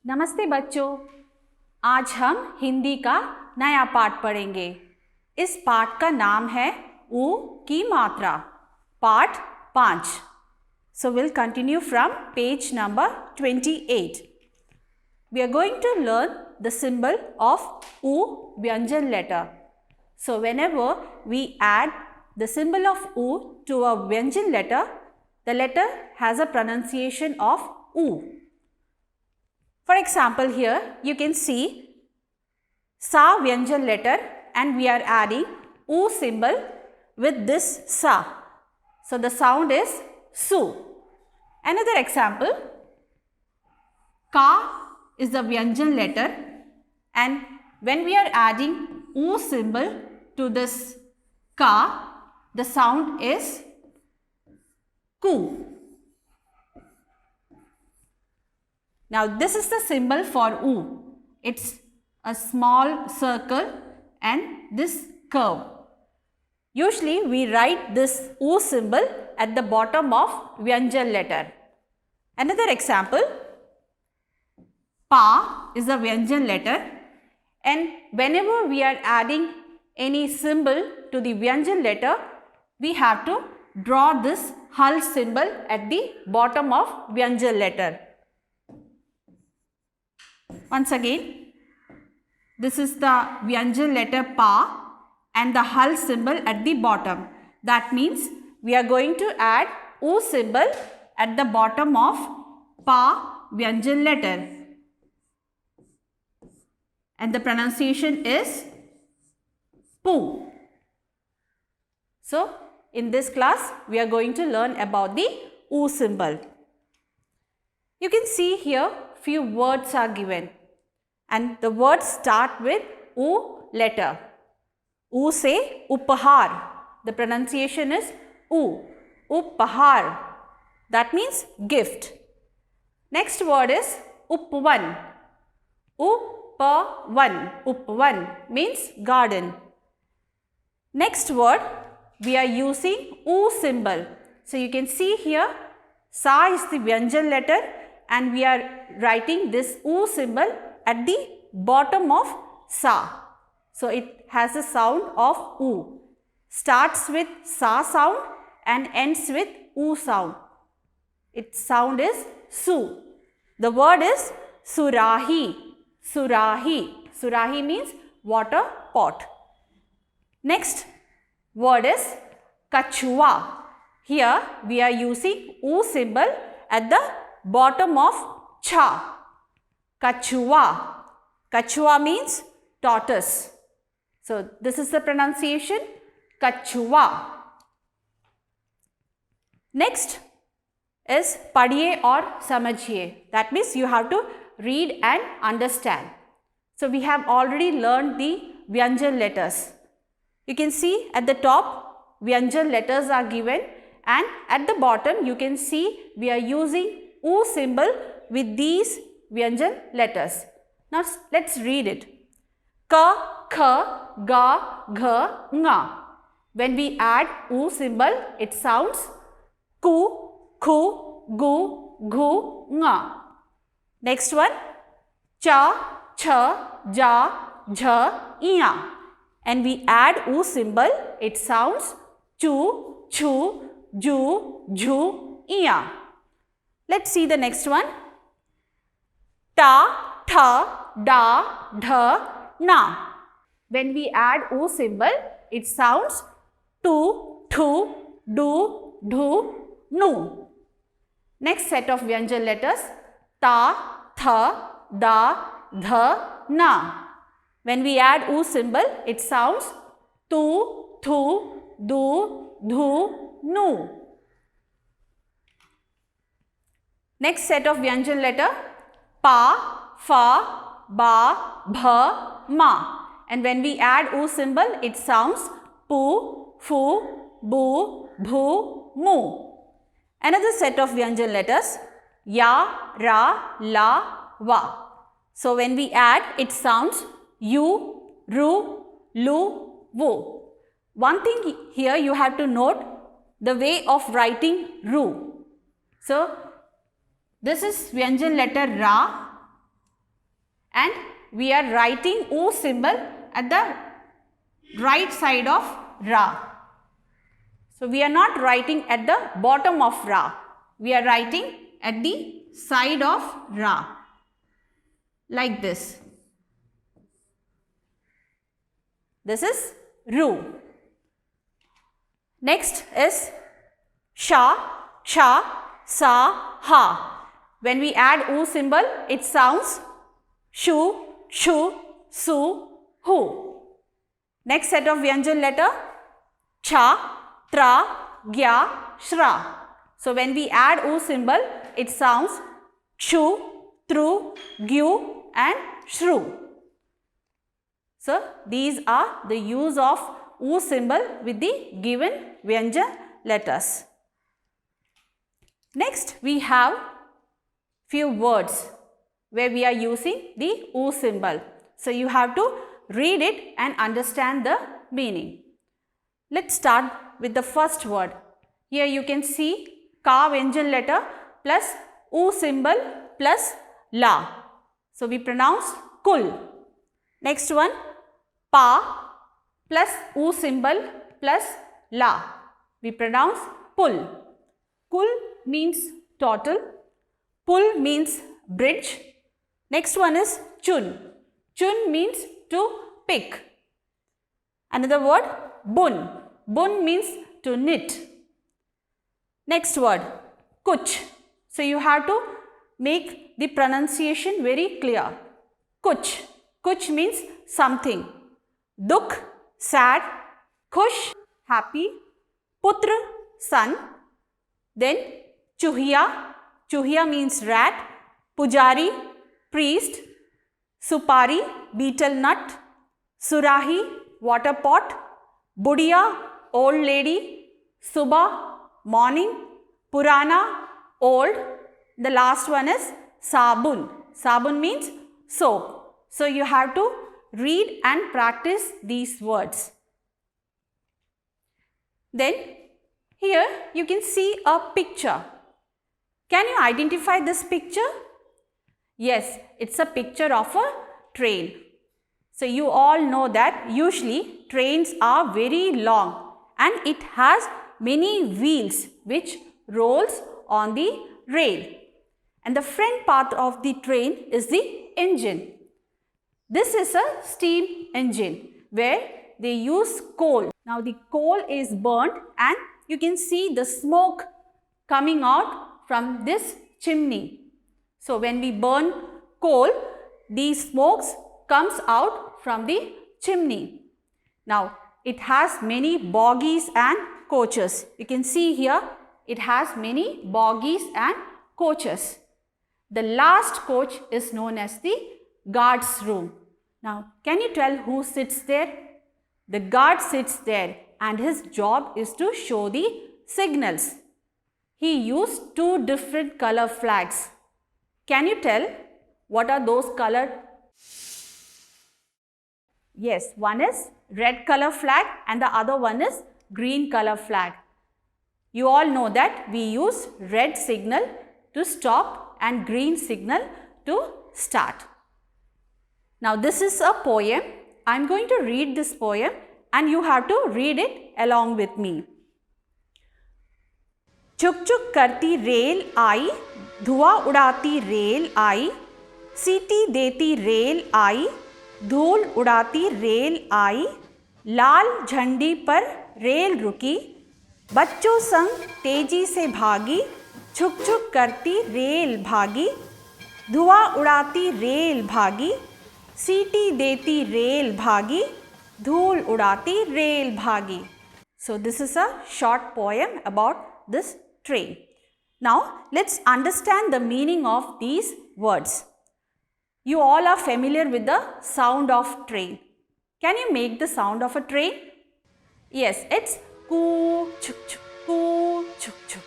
नमस्ते बच्चों, आज हम हिंदी का नया पाठ पढ़ेंगे। इस पाठ का नाम है ऊ की मात्रा, पाठ 5। So we'll continue from page number 28. We are going to learn the symbol of U Vyanjan letter. So whenever we add the symbol of U to a Vyanjan letter, the letter has a pronunciation of U. For example, here you can see Sa Vyanjan letter and we are adding U symbol with this Sa. So the sound is Su. Another example, Ka is the Vyanjan letter and when we are adding U symbol to this Ka, the sound is Ku. Now this is the symbol for U. It's a small circle and this curve. Usually we write this U symbol at the bottom of Vyanjan letter. Another example, Pa is a Vyanjan letter and whenever we are adding any symbol to the Vyanjan letter, we have to draw this Hal symbol at the bottom of Vyanjan letter. Once again, this is the Vyanjan letter Pa and the Hal symbol at the bottom. That means we are going to add U symbol at the bottom of Pa Vyanjan letter. And the pronunciation is Pu. So, in this class, we are going to learn about the U symbol. You can see here few words are given and the words start with U letter. U say Upahar. The pronunciation is U. Upahar. That means gift. Next word is Upvan. Upvan. Upvan means garden. Next word, we are using U symbol. So you can see here, Sa is the Vyanjan letter and we are writing this U symbol at the bottom of Sa. So it has a sound of U. Starts with Sa sound and ends with U sound. Its sound is Su. The word is Surahi. Surahi. Surahi means water pot. Next word is Kachua. Here we are using U symbol at the bottom of Cha. Kachua. Kachua means tortoise. So this is the pronunciation Kachua. Next is Padhiye or Samajhiye. That means you have to read and understand. So we have already learned the Vyanjan letters. You can see at the top Vyanjan letters are given and at the bottom you can see we are using U symbol with these Vyanjan letters. Now let's read it. Ka, kha, ga, gha, nga. When we add U symbol, it sounds ku, khu, gu, gu, nga. Next one, cha, cha, ja, jha, iya. And we add U symbol, it sounds chu, chu, ju, ju, iya. Let's see the next one. Ta, tha, da, dha, na. When we add U symbol, it sounds tu, thu, du, dhu, nu. Next set of Vyanjan letters, ta, tha, da, dha, na. When we add U symbol, it sounds tu, thu, du, dhu, nu. Next set of Vyanjan letter, pa, fa, ba, bha, ma. And when we add U symbol, it sounds pu, fu, bu, bhu, mu. Another set of Vyanjan letters, ya, ra, la, va. So when we add, it sounds yu, ru, lu, vu. One thing here you have to note the way of writing ru. So this is Vyanjan letter Ra and we are writing U symbol at the right side of Ra. So we are not writing at the bottom of Ra. We are writing at the side of Ra, like this. This is Ru. Next is Sha, Cha, Sa, Ha. When we add U symbol, it sounds Shu, Shu, Su, Hu. Next set of Vyanjan letter, Cha, Tra, Gya, Shra. So when we add U symbol, it sounds Shu, Tru, Gyu and Shru. So these are the use of U symbol with the given Vyanjan letters. Next we have few words where we are using the U symbol. So you have to read it and understand the meaning. Let's start with the first word. Here you can see Ka Vyanjan letter plus U symbol plus La. So we pronounce Kul. Next one, Pa plus U symbol plus La. We pronounce Pul. Kul means turtle. Pul means bridge. Next one is Chun. Chun means to pick. Another word, Bun. Bun means to knit. Next word, Kuch. So you have to make the pronunciation very clear. Kuch. Kuch means something. Dukh, sad. Khush, happy. Putra, son. Then Chuhiya. Chuhiya means rat. Pujari, priest. Supari, betel nut. Surahi, water pot. Budiya, old lady. Subah, morning. Purana, old. The last one is Sabun. Sabun means soap. So you have to read and practice these words. Then here you can see a picture. Can you identify this picture? Yes, it's a picture of a train. So you all know that usually trains are very long and it has many wheels which rolls on the rail. And the front part of the train is the engine. This is a steam engine where they use coal. Now the coal is burnt and you can see the smoke coming out from this chimney. So when we burn coal, these smokes comes out from the chimney. Now it has many bogies and coaches. You can see here it has many bogies and coaches. The last coach is known as the guard's room. Now, can you tell who sits there? The guard sits there and his job is to show the signals. He used two different color flags. Can you tell what are those colored? Yes, one is red color flag and the other one is green color flag. You all know that we use red signal to stop and green signal to start. Now this is a poem. I am going to read this poem and you have to read it along with me. चुक चुक करती rail आई, धुआं उड़ाती rail आई, सीटी देती rail आई, धूल उड़ाती rail आई, लाल झंडी पर rail रुकी, बच्चों संग तेजी से भागी, छुक छुक करती रेल भागी, धुआं उड़ाती रेल भागी, सीटी देती रेल भागी, धूल उड़ाती रेल भागी. So this is a short poem about this train. Now let's understand the meaning of these words. You all are familiar with the sound of train. Can you make the sound of a train? Yes, it's koo chuk chuk, koo chuk chuk.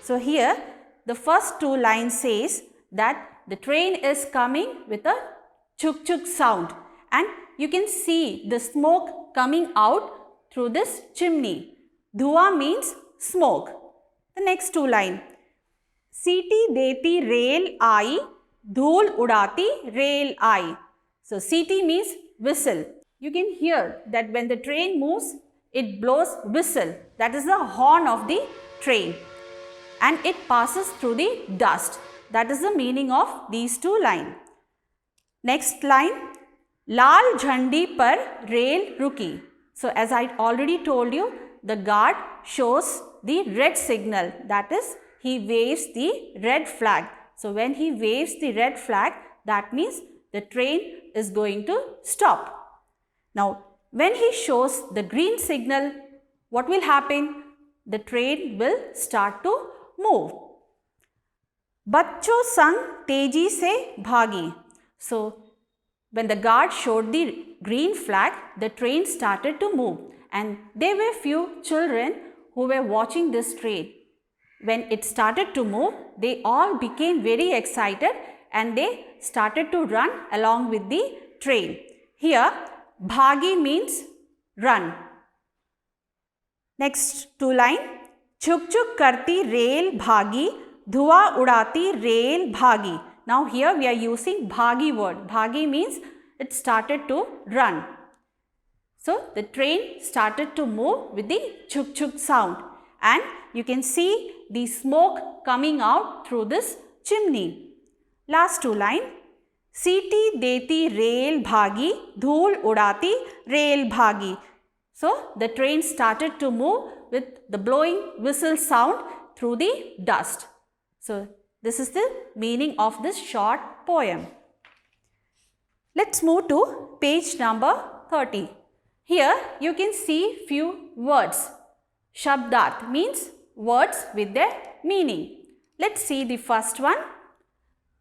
So here the first two lines says that the train is coming with a chuk chuk sound and you can see the smoke coming out through this chimney. Dhua means smoke. The next two line. सीटी देती rail आई, धूल उड़ाती rail I. So CT means whistle. You can hear that when the train moves, it blows whistle. That is the horn of the train. And it passes through the dust. That is the meaning of these two lines. Next line, Lal Jhandi par rail ruki. So as I already told you, the guard shows the red signal. That is, he waves the red flag. So when he waves the red flag, that means the train is going to stop. Now, when he shows the green signal, what will happen? The train will start to move. Bachcho sang teji se bhagi. So, when the guard showed the green flag, the train started to move. And there were few children who were watching this train. When it started to move, they all became very excited and they started to run along with the train. Here, bhagi means run. Next two line, chuk chuk karti rail bhagi, dhua udati rail bhagi. Now here we are using bhagi word. Bhagi means it started to run. So the train started to move with the chuk chuk sound, and you can see the smoke coming out through this chimney. Last two line, Siti deti rail bhagi, dhool udati rail bhagi. So the train started to move with the blowing whistle sound through the dust. So this is the meaning of this short poem. Let's move to page number 30. Here you can see few words. Shabdarth means words with their meaning. Let's see the first one.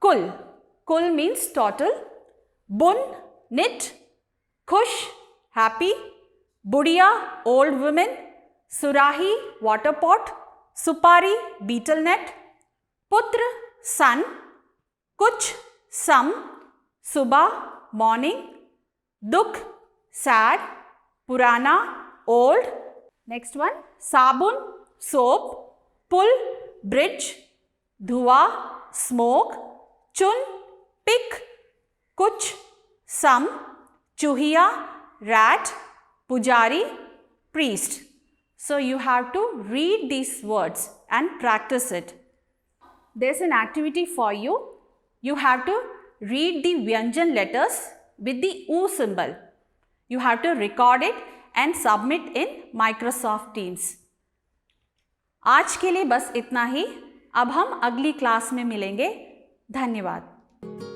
Kul. Kul means total. Bun, knit. Khush, happy. Budiya, old woman. Surahi, water pot. Supari, beetle net. Putra, son. Kuch, some. Subah, morning. Dukh, sad. Purana, old. Next one, sabun, soap. Pul, bridge. Dhua, smoke. Chun, pick. Kuch, some. Chuhiya, rat. Pujari, priest. So you have to read these words and practice it. There's an activity for you. You have to read the Vyanjan letters with the U symbol. You have to record it and submit in Microsoft Teams. आज के लिए बस इतना ही. अब हम अगली class में मिलेंगे. धन्यवाद.